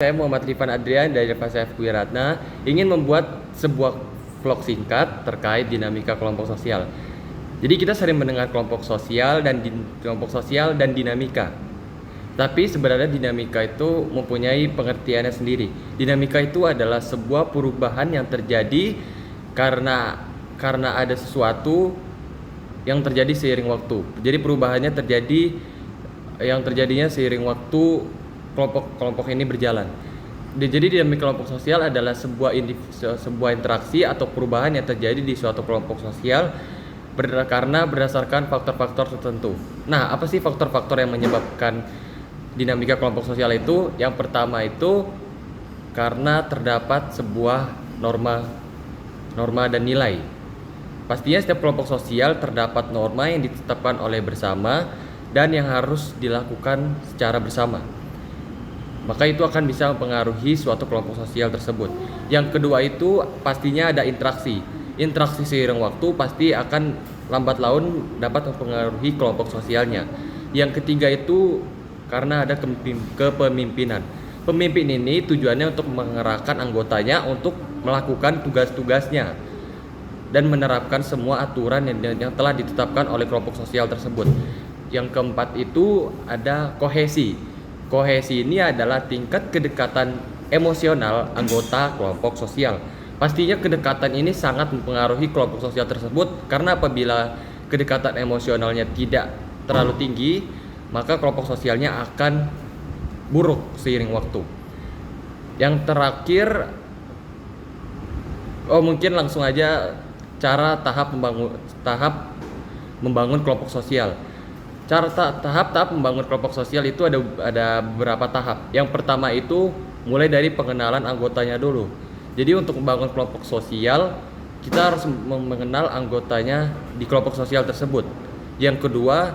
Saya Muhammad Rifan Adrian dari FSF Wiratna ingin membuat sebuah vlog singkat terkait dinamika kelompok sosial. Jadi kita sering mendengar kelompok sosial dan dinamika. Tapi sebenarnya dinamika itu mempunyai pengertiannya sendiri. Dinamika itu adalah sebuah perubahan yang terjadi karena ada sesuatu yang terjadi seiring waktu. Jadi perubahannya terjadinya seiring waktu kelompok ini berjalan. Jadi dinamika kelompok sosial adalah sebuah interaksi atau perubahan yang terjadi di suatu kelompok sosial karena berdasarkan faktor-faktor tertentu. Nah, apa sih faktor-faktor yang menyebabkan dinamika kelompok sosial itu? Yang pertama itu karena terdapat sebuah norma dan nilai. Pastinya setiap kelompok sosial terdapat norma yang ditetapkan oleh bersama dan yang harus dilakukan secara bersama. Maka itu akan bisa mempengaruhi suatu kelompok sosial tersebut. Yang kedua itu pastinya ada interaksi. Interaksi seiring waktu pasti akan lambat laun dapat mempengaruhi kelompok sosialnya. Yang ketiga itu karena ada kepemimpinan. Pemimpin ini tujuannya untuk mengerahkan anggotanya untuk melakukan tugas-tugasnya dan menerapkan semua aturan yang telah ditetapkan oleh kelompok sosial tersebut. Yang keempat itu ada kohesi. Kohesi ini adalah tingkat kedekatan emosional anggota kelompok sosial. Pastinya kedekatan ini sangat mempengaruhi kelompok sosial tersebut karena apabila kedekatan emosionalnya tidak terlalu tinggi, maka kelompok sosialnya akan buruk seiring waktu. Yang terakhir, mungkin langsung aja cara tahap membangun kelompok sosial. Cara tahap membangun kelompok sosial itu ada beberapa tahap. Yang pertama itu mulai dari pengenalan anggotanya dulu. Jadi untuk membangun kelompok sosial, kita harus mengenal anggotanya di kelompok sosial tersebut. Yang kedua,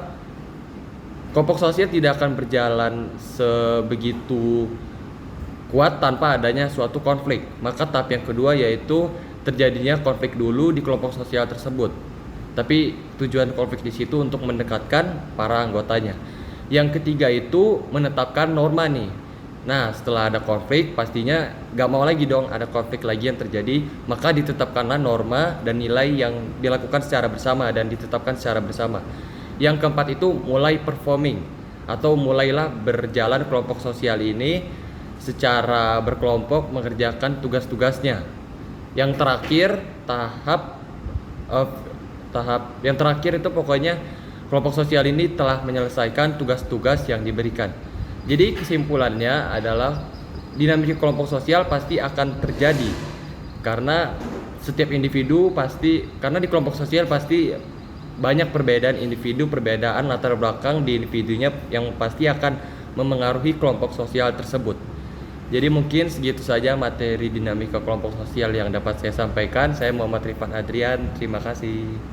kelompok sosial tidak akan berjalan sebegitu kuat tanpa adanya suatu konflik. Maka tahap yang kedua yaitu terjadinya konflik dulu di kelompok sosial tersebut. Tapi tujuan konflik di situ untuk mendekatkan para anggotanya. Yang ketiga itu menetapkan norma nih. Nah, setelah ada konflik pastinya gak mau lagi dong ada konflik lagi yang terjadi, maka ditetapkanlah norma dan nilai yang dilakukan secara bersama dan ditetapkan secara bersama. Yang keempat itu mulai performing atau mulailah berjalan kelompok sosial ini secara berkelompok mengerjakan tugas-tugasnya. Yang terakhir yang terakhir itu pokoknya kelompok sosial ini telah menyelesaikan tugas-tugas yang diberikan. Jadi kesimpulannya adalah dinamika kelompok sosial pasti akan terjadi karena setiap individu karena di kelompok sosial pasti banyak perbedaan individu, perbedaan latar belakang di individunya yang pasti akan memengaruhi kelompok sosial tersebut. Jadi mungkin segitu saja materi dinamika kelompok sosial yang dapat saya sampaikan. Saya Muhammad Rifan Adrian, terima kasih.